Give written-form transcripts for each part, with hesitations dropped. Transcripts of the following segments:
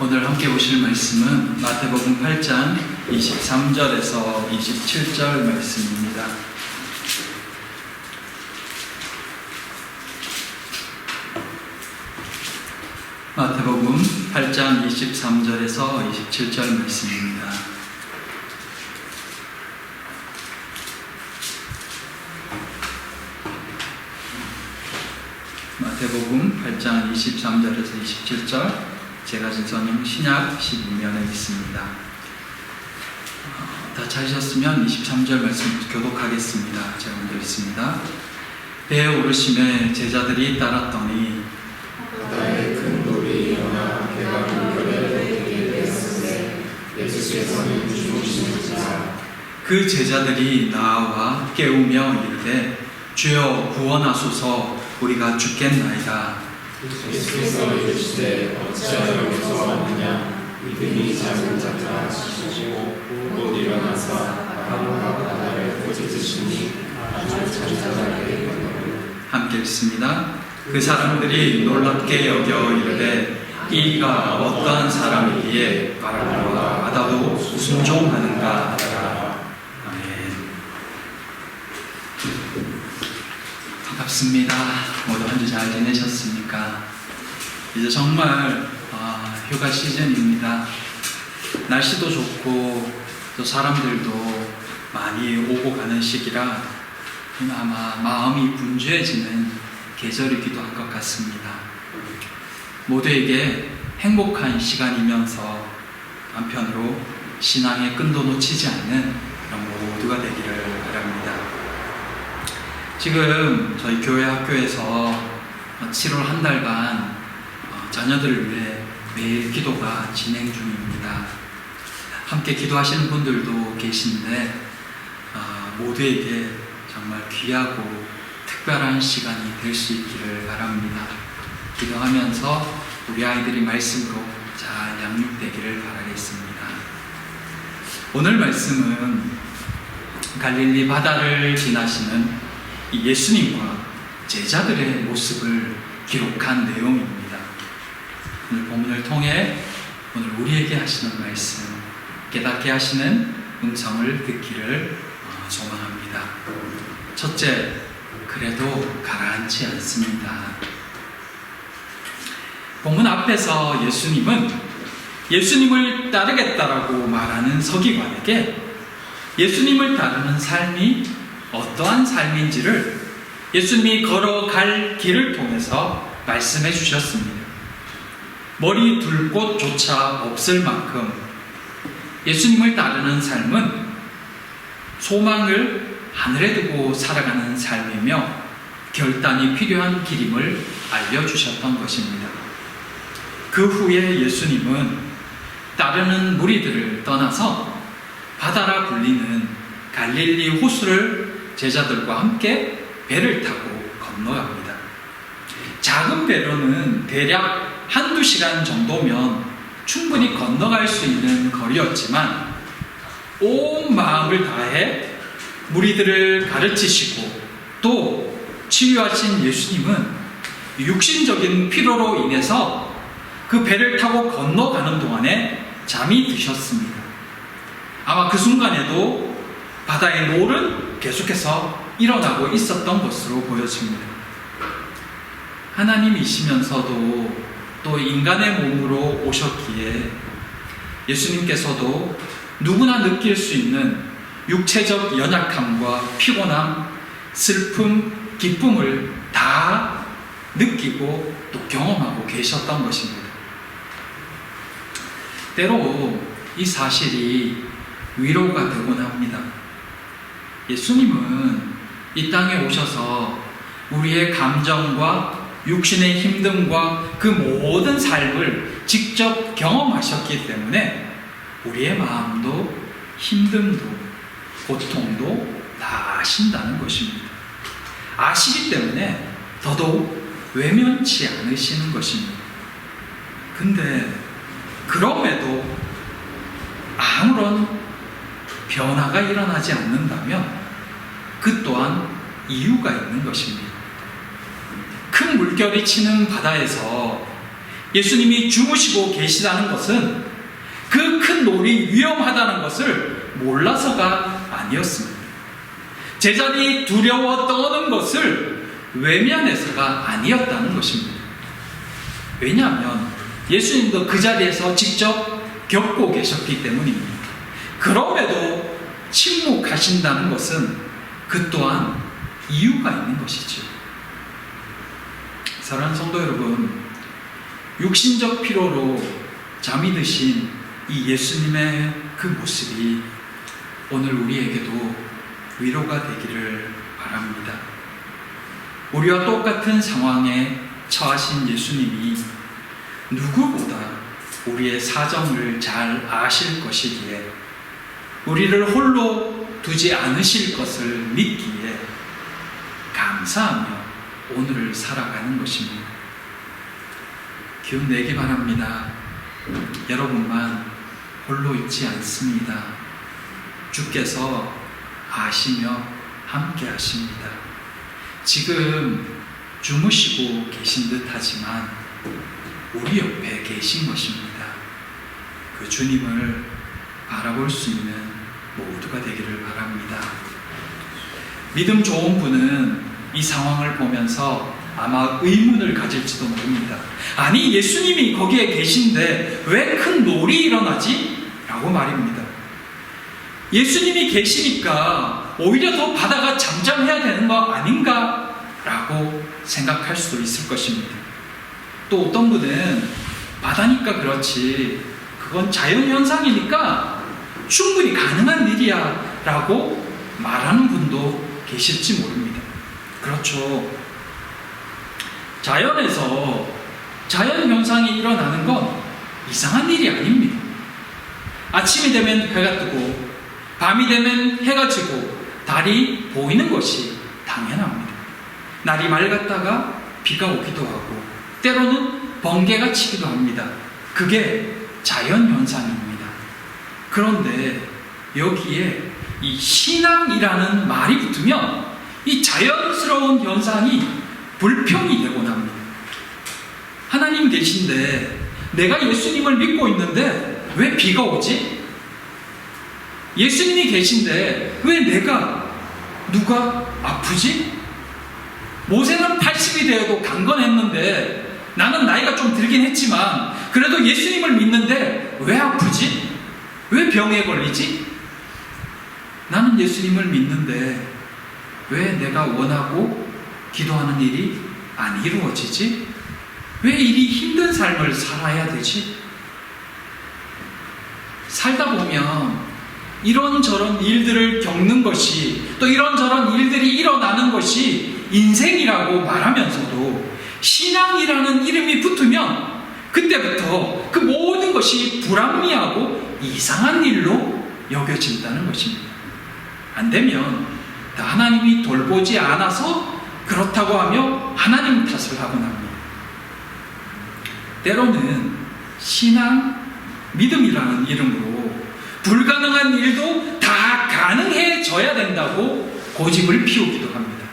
오늘 함께 보실 말씀은 마태복음 8장 23절에서 27절 말씀입니다. 마태복음 8장 23절에서 27절 말씀입니다. 마태복음 8장 23절에서 27절, 제가 지은 신약 12면에 있습니다. 다 찾으셨으면 23절 말씀 교독하겠습니다. 제가 먼저 읽습니다. 배에 오르심에 제자들이 따랐더니 바다에 큰 돌이 일어나 배가 물결에 들게 되었으되 예수께서는 주무시는지라. 그 제자들이 나와 깨우며 이르되 주여 구원하소서, 우리가 죽겠나이다. 예수께서 이르시되 어찌하여 무서워하느냐, 믿음이 작은 자들아 주시고 곧 일어나서 바람과 바다를 꾸짖으시니 아주 잔잔하게 건너고. 함께 읽습니다. 그 사람들이 놀랍게 여겨 이르되 이가 어떠한 사람이기에 바람과 바다도 순종하는가 하더라. 아멘. 반갑습니다. 모두 한 주 잘 지내셨습니까? 이제 정말 휴가 시즌입니다. 날씨도 좋고 또 사람들도 많이 오고 가는 시기라 아마 마음이 분주해지는 계절이기도 할 것 같습니다. 모두에게 행복한 시간이면서 한편으로 신앙의 끈도 놓치지 않는 그런 모두가 되기를 바랍니다. 지금 저희 교회 학교에서 7월 한 달간 자녀들을 위해 매일 기도가 진행 중입니다. 함께 기도하시는 분들도 계신데 모두에게 정말 귀하고 특별한 시간이 될 수 있기를 바랍니다. 기도하면서 우리 아이들이 말씀으로 잘 양육되기를 바라겠습니다. 오늘 말씀은 갈릴리 바다를 지나시는 이 예수님과 제자들의 모습을 기록한 내용입니다. 오늘 본문을 통해 오늘 우리에게 하시는 말씀, 깨닫게 하시는 음성을 듣기를 소망합니다. 첫째, 그래도 가라앉지 않습니다. 본문 앞에서 예수님을 따르겠다라고 말하는 서기관에게 예수님을 따르는 삶이 어떠한 삶인지를 예수님이 걸어갈 길을 통해서 말씀해 주셨습니다. 머리 둘 곳조차 없을 만큼 예수님을 따르는 삶은 소망을 하늘에 두고 살아가는 삶이며 결단이 필요한 길임을 알려주셨던 것입니다. 그 후에 예수님은 따르는 무리들을 떠나서 바다라 불리는 갈릴리 호수를 제자들과 함께 배를 타고 건너갑니다. 작은 배로는 대략 한두 시간 정도면 충분히 건너갈 수 있는 거리였지만 온 마음을 다해 무리들을 가르치시고 또 치유하신 예수님은 육신적인 피로로 인해서 그 배를 타고 건너가는 동안에 잠이 드셨습니다. 아마 그 순간에도 바다의 노을은 계속해서 일어나고 있었던 것으로 보여집니다. 하나님이시면서도 또 인간의 몸으로 오셨기에 예수님께서도 누구나 느낄 수 있는 육체적 연약함과 피곤함, 슬픔, 기쁨을 다 느끼고 또 경험하고 계셨던 것입니다. 때로 이 사실이 위로가 되곤 합니다. 예수님은 이 땅에 오셔서 우리의 감정과 육신의 힘듦과 그 모든 삶을 직접 경험하셨기 때문에 우리의 마음도 힘듦도 고통도 다 아신다는 것입니다. 아시기 때문에 더더욱 외면치 않으시는 것입니다. 근데 그럼에도 아무런 변화가 일어나지 않는다면 그 또한 이유가 있는 것입니다. 큰 물결이 치는 바다에서 예수님이 주무시고 계시다는 것은 그 큰 놀이 위험하다는 것을 몰라서가 아니었습니다. 제자들이 두려워 떠는 것을 외면해서가 아니었다는 것입니다. 왜냐하면 예수님도 그 자리에서 직접 겪고 계셨기 때문입니다. 그럼에도 침묵하신다는 것은 그 또한 이유가 있는 것이죠. 사랑하는 성도 여러분, 육신적 피로로 잠이 드신 이 예수님의 그 모습이 오늘 우리에게도 위로가 되기를 바랍니다. 우리와 똑같은 상황에 처하신 예수님이 누구보다 우리의 사정을 잘 아실 것이기에 우리를 홀로 두지 않으실 것을 믿기에 감사하며 오늘을 살아가는 것입니다. 기운 내기 바랍니다. 여러분만 홀로 있지 않습니다. 주께서 아시며 함께 하십니다. 지금 주무시고 계신 듯 하지만 우리 옆에 계신 것입니다. 그 주님을 바라볼 수 있는 모두가 되기를 바랍니다. 믿음 좋은 분은 이 상황을 보면서 아마 의문을 가질지도 모릅니다. 아니, 예수님이 거기에 계신데 왜 큰 놀이 일어나지? 라고 말입니다. 예수님이 계시니까 오히려 더 바다가 잠잠해야 되는 거 아닌가? 라고 생각할 수도 있을 것입니다. 또 어떤 분은 바다니까 그렇지, 그건 자연현상이니까 충분히 가능한 일이야 라고 말하는 분도 계실지 모릅니다. 그렇죠. 자연에서 자연현상이 일어나는 건 이상한 일이 아닙니다. 아침이 되면 해가 뜨고 밤이 되면 해가 지고 달이 보이는 것이 당연합니다. 날이 맑았다가 비가 오기도 하고 때로는 번개가 치기도 합니다. 그게 자연현상입니다. 그런데 여기에 이 신앙이라는 말이 붙으면 이 자연스러운 현상이 불평이 되곤 합니다. 하나님 계신데 내가 예수님을 믿고 있는데 왜 비가 오지? 예수님이 계신데 왜 누가 아프지? 모세는 80이 되어도 강건했는데 나는 나이가 좀 들긴 했지만 그래도 예수님을 믿는데 왜 아프지? 왜 병에 걸리지? 나는 예수님을 믿는데 왜 내가 원하고 기도하는 일이 안 이루어지지? 왜 이리 힘든 삶을 살아야 되지? 살다 보면 이런저런 일들을 겪는 것이, 또 이런저런 일들이 일어나는 것이 인생이라고 말하면서도 신앙이라는 이름이 붙으면 그때부터 그 모든 것이 불합리하고 이상한 일로 여겨진다는 것입니다. 안 되면 다 하나님이 돌보지 않아서 그렇다고 하며 하나님 탓을 하곤 합니다. 때로는 신앙, 믿음이라는 이름으로 불가능한 일도 다 가능해져야 된다고 고집을 피우기도 합니다.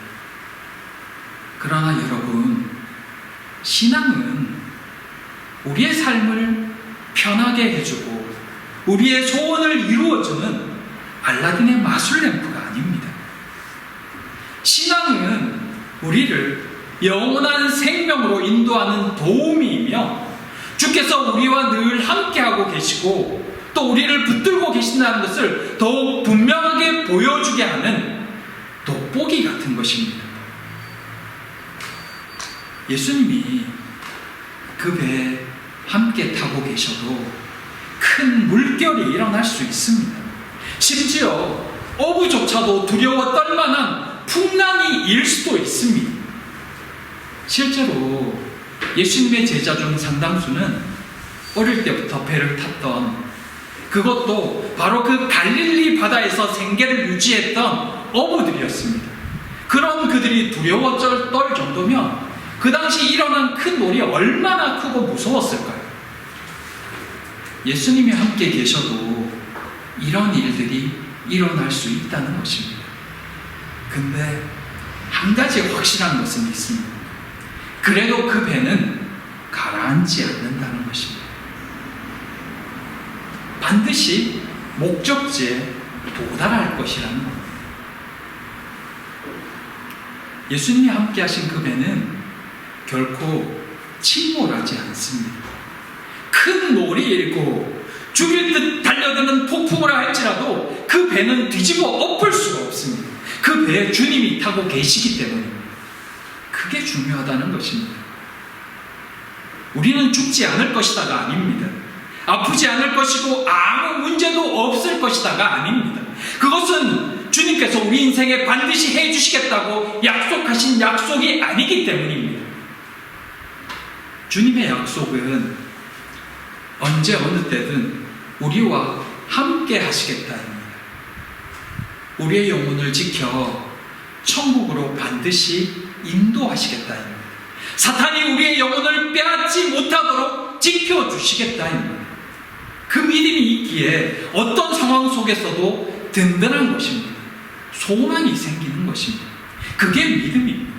그러나 여러분, 신앙은 우리의 삶을 편하게 해주고 우리의 소원을 이루어주는 알라딘의 마술 램프가 아닙니다. 신앙은 우리를 영원한 생명으로 인도하는 도움이며 주께서 우리와 늘 함께하고 계시고 또 우리를 붙들고 계신다는 것을 더욱 분명하게 보여주게 하는 돋보기 같은 것입니다. 예수님이 그 배에 함께 타고 계셔도 큰 물결이 일어날 수 있습니다. 심지어 어부조차도 두려워 떨만한 풍랑이 일 수도 있습니다. 실제로 예수님의 제자 중 상당수는 어릴 때부터 배를 탔던, 그것도 바로 그 갈릴리 바다에서 생계를 유지했던 어부들이었습니다. 그런 그들이 두려워 떨 정도면 그 당시 일어난 큰 놀이 얼마나 크고 무서웠을까요? 예수님이 함께 계셔도 이런 일들이 일어날 수 있다는 것입니다. 근데 한 가지 확실한 것은 있습니다. 그래도 그 배는 가라앉지 않는다는 것입니다. 반드시 목적지에 도달할 것이라는 겁니다. 예수님이 함께 하신 그 배는 결코 침몰하지 않습니다. 큰 노를 일고 죽일 듯 달려드는 폭풍을 할지라도 그 배는 뒤집어 엎을 수가 없습니다. 그 배에 주님이 타고 계시기 때문입니다. 그게 중요하다는 것입니다. 우리는 죽지 않을 것이다가 아닙니다. 아프지 않을 것이고 아무 문제도 없을 것이다가 아닙니다. 그것은 주님께서 우리 인생에 반드시 해주시겠다고 약속하신 약속이 아니기 때문입니다. 주님의 약속은 언제 어느 때든 우리와 함께 하시겠다입니다. 우리의 영혼을 지켜 천국으로 반드시 인도하시겠다입니다. 사탄이 우리의 영혼을 빼앗지 못하도록 지켜주시겠다입니다. 그 믿음이 있기에 어떤 상황 속에서도 든든한 것입니다. 소망이 생기는 것입니다. 그게 믿음입니다.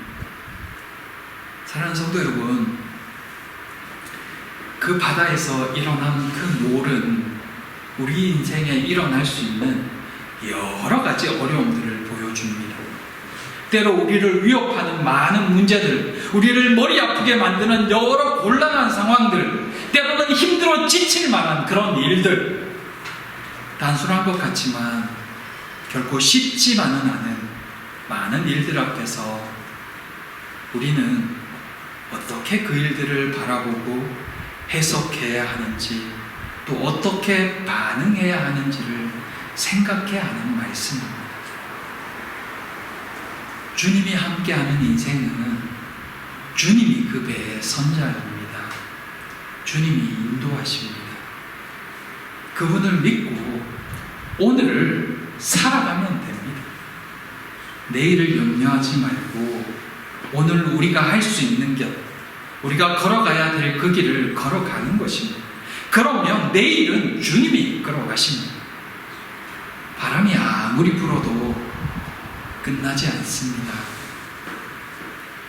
사랑하는 성도 여러분, 그 바다에서 일어난 그 노을은 우리 인생에 일어날 수 있는 여러 가지 어려움들을 보여줍니다. 때로 우리를 위협하는 많은 문제들, 우리를 머리 아프게 만드는 여러 곤란한 상황들, 때로는 힘들어 지칠 만한 그런 일들, 단순한 것 같지만 결코 쉽지만은 않은 많은 일들 앞에서 우리는 어떻게 그 일들을 바라보고 해석해야 하는지, 또 어떻게 반응해야 하는지를 생각해야 하는 말씀입니다. 주님이 함께하는 인생은 주님이 그 배의 선장입니다. 주님이 인도하십니다. 그분을 믿고 오늘을 살아가면 됩니다. 내일을 염려하지 말고 오늘 우리가 할 수 있는 것, 우리가 걸어가야 될 그 길을 걸어가는 것입니다. 그러면 내일은 주님이 이끌어 가십니다. 바람이 아무리 불어도 끝나지 않습니다.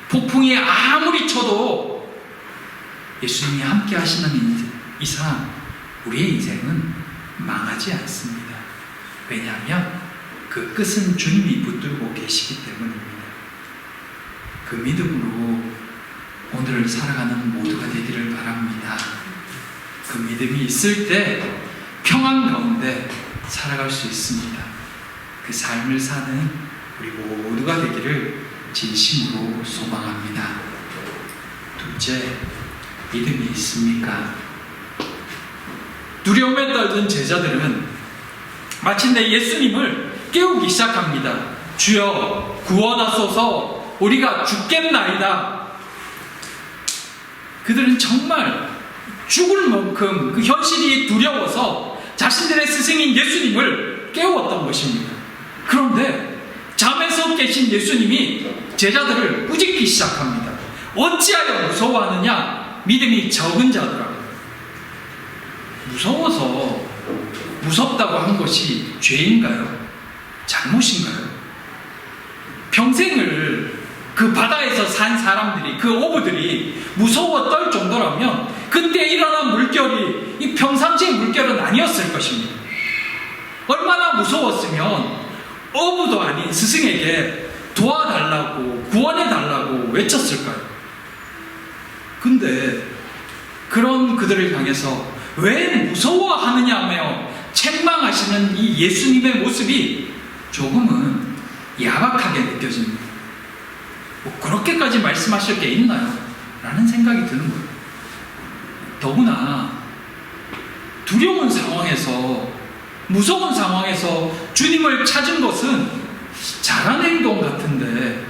폭풍이 아무리 쳐도 예수님이 함께 하시는 이상 우리의 인생은 망하지 않습니다. 왜냐하면 그 끝은 주님이 붙들고 계시기 때문입니다. 그 믿음으로 오늘을 살아가는 모두가 되기를 바랍니다. 그 믿음이 있을 때 평안 가운데 살아갈 수 있습니다. 그 삶을 사는 우리 모두가 되기를 진심으로 소망합니다. 둘째, 믿음이 있습니까? 두려움에 떨던 제자들은 마침내 예수님을 깨우기 시작합니다. 주여 구원하소서, 우리가 죽겠나이다. 그들은 정말 죽을 만큼 그 현실이 두려워서 자신들의 스승인 예수님을 깨웠던 것입니다. 그런데 잠에서 깨신 예수님이 제자들을 꾸짖기 시작합니다. 어찌하여 무서워하느냐? 믿음이 적은 자들아. 무서워서 무섭다고 한 것이 죄인가요? 잘못인가요? 평생을 그 바다에서 산 사람들이, 그 어부들이 무서워 떨 정도라면 그때 일어난 물결이 이 평상시의 물결은 아니었을 것입니다. 얼마나 무서웠으면 어부도 아닌 스승에게 도와달라고, 구원해달라고 외쳤을까요? 근데 그런 그들을 향해서 왜 무서워하느냐며 책망하시는 이 예수님의 모습이 조금은 야박하게 느껴집니다. 뭐 그렇게까지 말씀하실 게 있나요? 라는 생각이 드는 거예요. 더구나 두려운 상황에서, 무서운 상황에서 주님을 찾은 것은 잘한 행동 같은데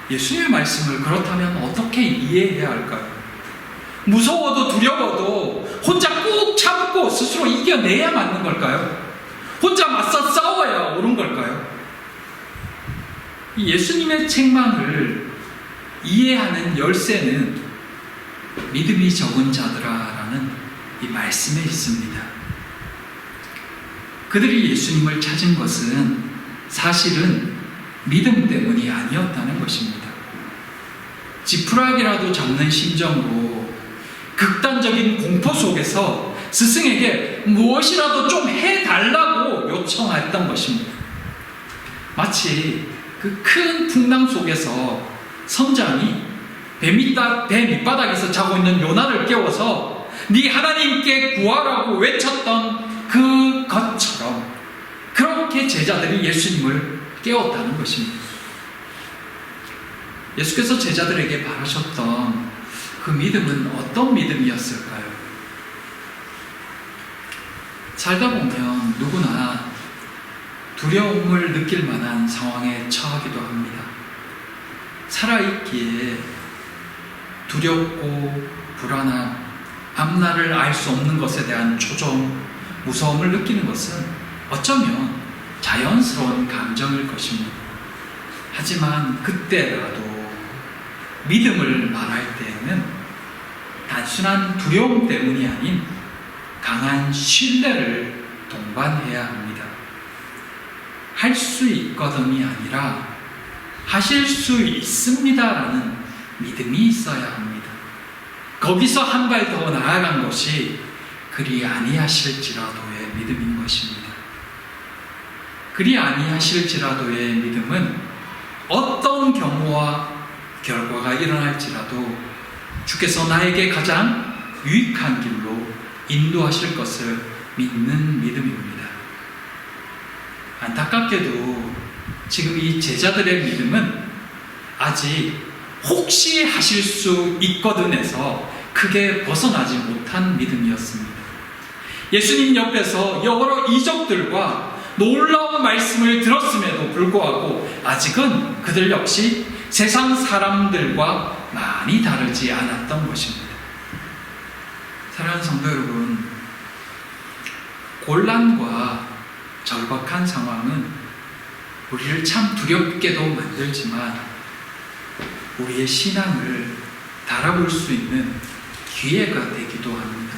예수님의 말씀을 그렇다면 어떻게 이해해야 할까요? 무서워도 두려워도 혼자 꾹 참고 스스로 이겨내야 맞는 걸까요? 혼자 맞서 싸워야 옳은 걸까요? 이 예수님의 책망을 이해하는 열쇠는 믿음이 적은 자들아라는 이 말씀에 있습니다. 그들이 예수님을 찾은 것은 사실은 믿음 때문이 아니었다는 것입니다. 지푸라기라도 잡는 심정으로 극단적인 공포 속에서 스승에게 무엇이라도 좀 해달라고 요청했던 것입니다. 마치 그 큰 풍랑 속에서 선장이 배 밑바닥에서 자고 있는 요나를 깨워서 네 하나님께 구하라고 외쳤던 그것처럼 그렇게 제자들이 예수님을 깨웠다는 것입니다. 예수께서 제자들에게 바라셨던 그 믿음은 어떤 믿음이었을까요? 살다 보면 누구나 두려움을 느낄 만한 상황에 처하기도 합니다. 살아있기에 두렵고 불안한 앞날을 알 수 없는 것에 대한 조종, 무서움을 느끼는 것은 어쩌면 자연스러운 감정일 것입니다. 하지만 그때라도 믿음을 말할 때에는 단순한 두려움 때문이 아닌 강한 신뢰를 동반해야 합니다. 할 수 있거든이 아니라 하실 수 있습니다라는 믿음이 있어야 합니다. 거기서 한 발 더 나아간 것이 그리 아니하실지라도의 믿음인 것입니다. 그리 아니하실지라도의 믿음은 어떤 경우와 결과가 일어날지라도 주께서 나에게 가장 유익한 길로 인도하실 것을 믿는 믿음입니다. 안타깝게도 지금 이 제자들의 믿음은 아직 혹시 하실 수 있거든에서 크게 벗어나지 못한 믿음이었습니다. 예수님 옆에서 여러 이적들과 놀라운 말씀을 들었음에도 불구하고 아직은 그들 역시 세상 사람들과 많이 다르지 않았던 것입니다. 사랑하는 성도 여러분, 곤란과 절박한 상황은 우리를 참 두렵게도 만들지만 우리의 신앙을 달아볼 수 있는 기회가 되기도 합니다.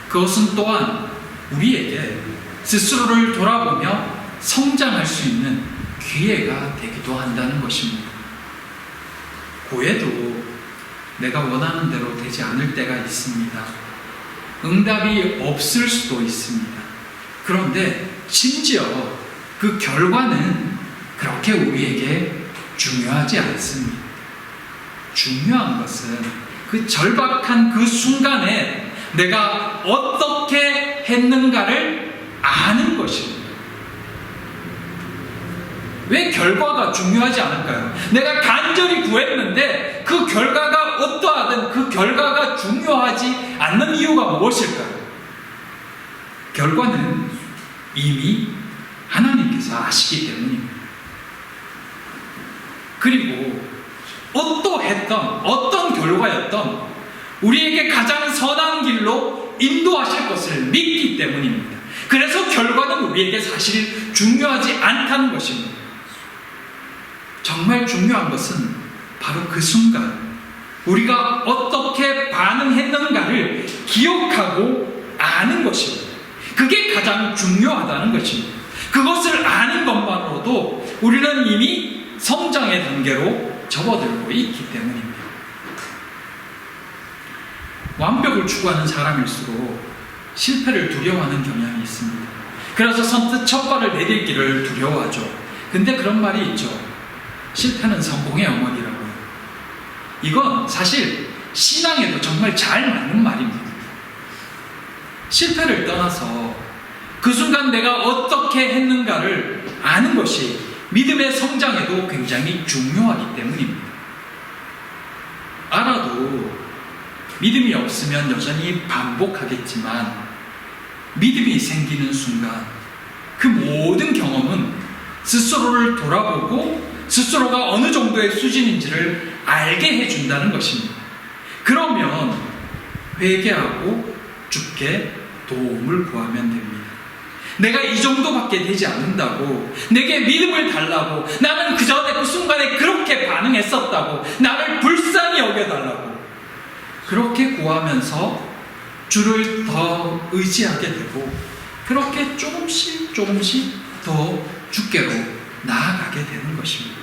그것은 또한 우리에게 스스로를 돌아보며 성장할 수 있는 기회가 되기도 한다는 것입니다. 고해도 내가 원하는 대로 되지 않을 때가 있습니다. 응답이 없을 수도 있습니다. 그런데 심지어 그 결과는 그렇게 우리에게 중요하지 않습니다. 중요한 것은 그 절박한 그 순간에 내가 어떻게 했는가를 아는 것입니다. 왜 결과가 중요하지 않을까요? 내가 간절히 구했는데 그 결과가 어떠하든 그 결과가 중요하지 않는 이유가 무엇일까요? 결과는 이미 하나님께서 아시기 때문입니다. 그리고 어떠했던 어떤 결과였던 우리에게 가장 선한 길로 인도하실 것을 믿기 때문입니다. 그래서 결과는 우리에게 사실 중요하지 않다는 것입니다. 정말 중요한 것은 바로 그 순간 우리가 어떻게 반응했는가를 기억하고 아는 것입니다. 그게 가장 중요하다는 것입니다. 그것을 아는 것만으로도 우리는 이미 성장의 단계로 접어들고 있기 때문입니다. 완벽을 추구하는 사람일수록 실패를 두려워하는 경향이 있습니다. 그래서 선뜻 첫 발을 내딛기를 두려워하죠. 근데 그런 말이 있죠. 실패는 성공의 어머니라고요. 이건 사실 신앙에도 정말 잘 맞는 말입니다. 실패를 떠나서 그 순간 내가 어떻게 했는가를 아는 것이 믿음의 성장에도 굉장히 중요하기 때문입니다. 알아도 믿음이 없으면 여전히 반복하겠지만 믿음이 생기는 순간 그 모든 경험은 스스로를 돌아보고 스스로가 어느 정도의 수준인지를 알게 해준다는 것입니다. 그러면 회개하고 주께 도움을 구하면 됩니다. 내가 이 정도밖에 되지 않는다고, 내게 믿음을 달라고, 나는 그 전에 그 순간에 그렇게 반응했었다고, 나를 불쌍히 여겨달라고 그렇게 구하면서 주를 더 의지하게 되고 그렇게 조금씩 더 주께로 나아가게 되는 것입니다.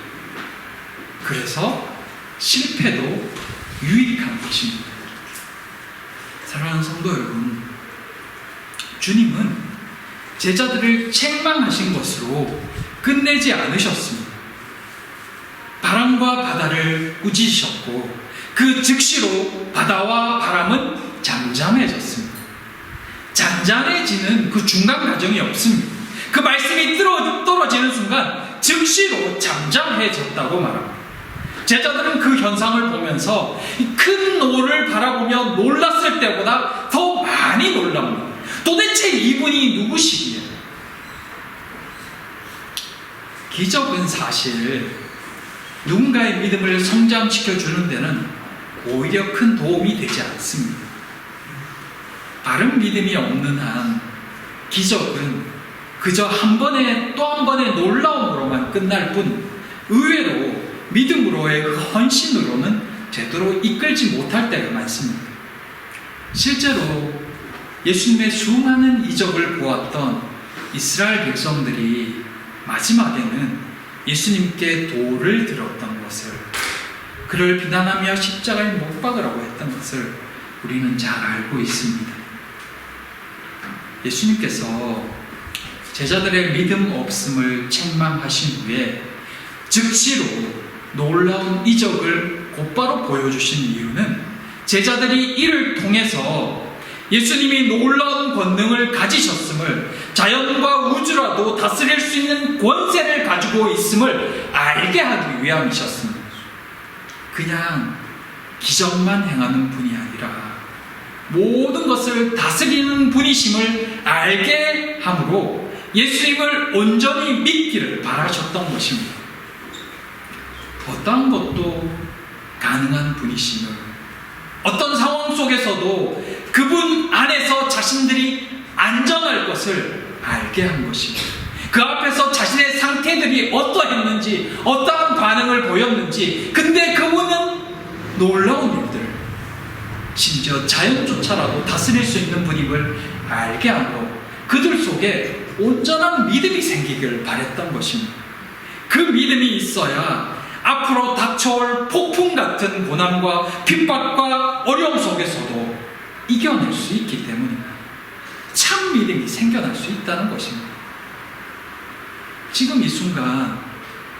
그래서 실패도 유익한 것입니다. 사랑하는 성도 여러분, 주님은 제자들을 책망하신 것으로 끝내지 않으셨습니다. 바람과 바다를 꾸짖으셨고 그 즉시로 바다와 바람은 잠잠해졌습니다. 잔잔해지는 그 중간 과정이 없습니다. 그 말씀이 떨어지는 순간 즉시로 잠잠해졌다고 말합니다. 제자들은 그 현상을 보면서 큰 노를 바라보며 놀랐을 때보다 더 많이 놀랍니다. 도대체 이분이 누구시기에? 기적은 사실 누군가의 믿음을 성장시켜 주는 데는 오히려 큰 도움이 되지 않습니다. 바른 믿음이 없는 한 기적은 그저 한 번의 또 한 번의 놀라움으로만 끝날 뿐 의외로 믿음으로의 그 헌신으로는 제대로 이끌지 못할 때가 많습니다. 실제로 예수님의 수많은 이적을 보았던 이스라엘 백성들이 마지막에는 예수님께 돌을 들었던 것을, 그를 비난하며 십자가에 못 박으라고 했던 것을 우리는 잘 알고 있습니다. 예수님께서 제자들의 믿음 없음을 책망하신 후에 즉시로 놀라운 이적을 곧바로 보여주신 이유는 제자들이 이를 통해서 예수님이 놀라운 권능을 가지셨음을, 자연과 우주라도 다스릴 수 있는 권세를 가지고 있음을 알게 하기 위함이셨습니다. 그냥 기적만 행하는 분이 아니라 모든 것을 다스리는 분이심을 알게 함으로 예수님을 온전히 믿기를 바라셨던 것입니다. 어떠한 것도 가능한 분이심을, 어떤 상황 속에서도 그분 안에서 자신들이 안전할 것을 알게 한 것입니다. 그 앞에서 자신의 상태들이 어떠했는지, 어떠한 반응을 보였는지, 근데 그분은 놀라운 일들, 심지어 자연조차라도 다스릴 수 있는 분임을 알게 하고 그들 속에 온전한 믿음이 생기길 바랬던 것입니다. 그 믿음이 있어야 앞으로 닥쳐올 폭풍 같은 고난과 핍박과 어려움 속에서도 이겨낼 수 있기 때문입니다. 참 믿음이 생겨날 수 있다는 것입니다. 지금 이 순간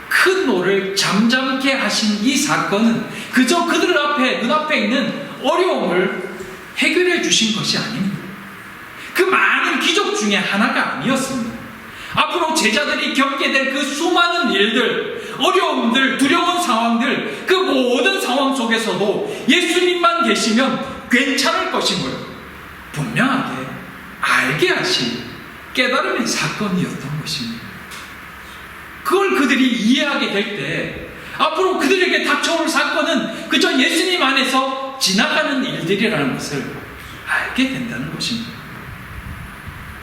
큰 노를 잠잠케 하신 이 사건은 그저 그들 앞에, 눈앞에 있는 어려움을 해결해 주신 것이 아닙니다. 그 많은 기적 중에 하나가 아니었습니다. 앞으로 제자들이 겪게 될 그 수많은 일들, 어려움들, 두려운 상황들, 그 모든 상황 속에서도 예수님만 계시면 괜찮을 것임을 분명하게 알게 하신 깨달음의 사건이었던 것입니다. 그걸 그들이 이해하게 될 때 앞으로 그들에게 닥쳐올 사건은 그저 예수님 안에서 지나가는 일들이라는 것을 알게 된다는 것입니다.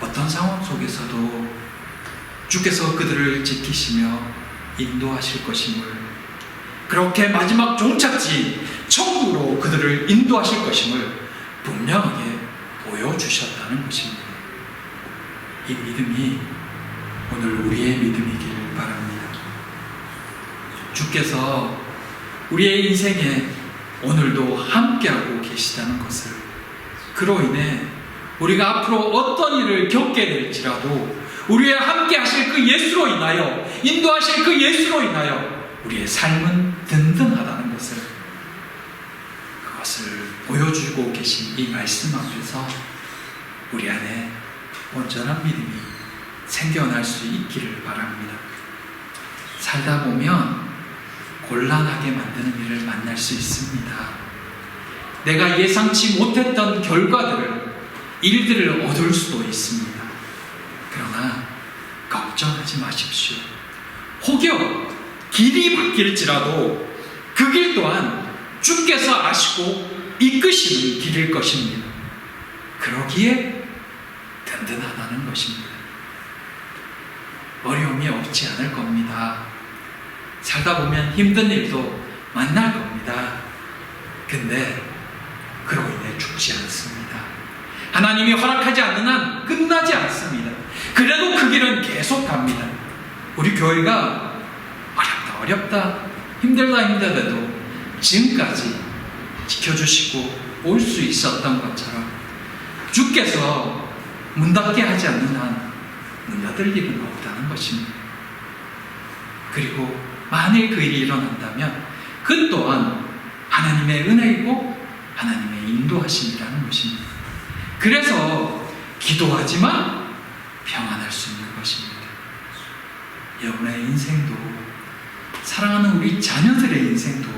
어떤 상황 속에서도 주께서 그들을 지키시며 인도하실 것임을, 그렇게 마지막 종착지 천국으로 그들을 인도하실 것임을 분명하게 보여주셨다는 것입니다. 이 믿음이 오늘 우리의 믿음이기를 바랍니다. 주께서 우리의 인생에 오늘도 함께하고 계시다는 것을, 그로 인해 우리가 앞으로 어떤 일을 겪게 될지라도 우리와 함께 하실 그 예수로 인하여, 인도하실 그 예수로 인하여 우리의 삶은 든든하다는 것을, 그것을 보여주고 계신 이 말씀 앞에서 우리 안에 온전한 믿음이 생겨날 수 있기를 바랍니다. 살다 보면 곤란하게 만드는 일을 만날 수 있습니다. 내가 예상치 못했던 일들을 얻을 수도 있습니다. 그러나 걱정하지 마십시오. 혹여 길이 바뀔지라도 그 길 또한 주께서 아시고 이끄시는 길일 것입니다. 그러기에 든든하다는 것입니다. 어려움이 없지 않을 겁니다. 살다 보면 힘든 일도 만날 겁니다. 근데 그로 인해 죽지 않습니다. 하나님이 허락하지 않는 한 끝나지 않습니다. 그래도 그 길은 계속 갑니다. 우리 교회가 어렵다 힘들다도 지금까지 지켜주시고 올 수 있었던 것처럼 주께서 문 닫게 하지 않는 한 문 닫을 일은 없다는 것입니다. 그리고 만일 그 일이 일어난다면 그 또한 하나님의 은혜이고 하나님의 인도하심이라는 것입니다. 그래서 기도하지만 평안할 수 있는 것입니다. 여러분의 인생도, 사랑하는 우리 자녀들의 인생도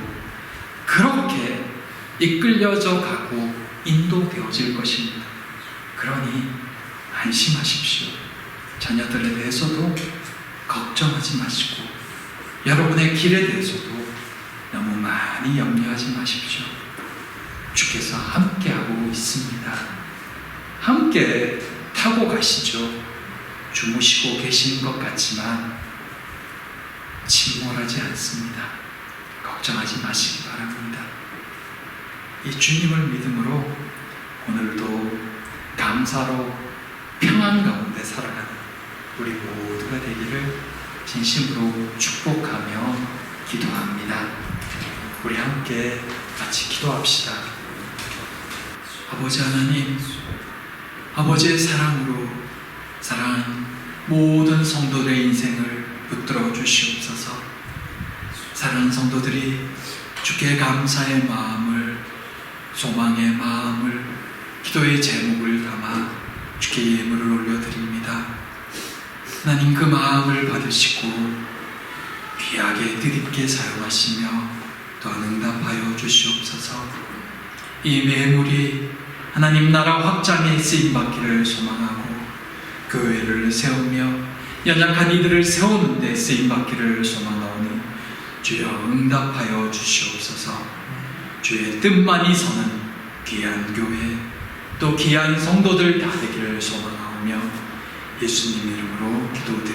그렇게 이끌려져 가고 인도되어질 것입니다. 그러니 안심하십시오. 자녀들에 대해서도 걱정하지 마시고 여러분의 길에 대해서도 너무 많이 염려하지 마십시오. 주께서 함께하고 있습니다. 함께 타고 가시죠. 주무시고 계신 것 같지만 침몰하지 않습니다. 걱정하지 마시기 바랍니다. 이 주님을 믿음으로 오늘도 감사로 평안 가운데 살아가는 우리 모두가 되기를 진심으로 축복하며 기도합니다. 우리 함께 같이 기도합시다. 아버지 하나님, 아버지의 사랑으로 사랑하는 모든 성도들의 인생을 붙들어 주시옵소서. 사랑하는 성도들이 주께 감사의 마음을, 소망의 마음을, 기도의 제목을 담아 주께 예물을 올려드립니다. 하나님, 그 마음을 받으시고 귀하게 뜻있게 사용하시며 또한 응답하여 주시옵소서. 이 매물이 하나님 나라 확장에 쓰임받기를 소망하고 교회를 세우며 연약한 이들을 세우는 데 쓰임받기를 소망하오니 주여 응답하여 주시옵소서. 주의 뜻만이 서는 귀한 교회 또 귀한 성도들 다 되기를 소망하오며 예수님 이름으로 기도드립니다.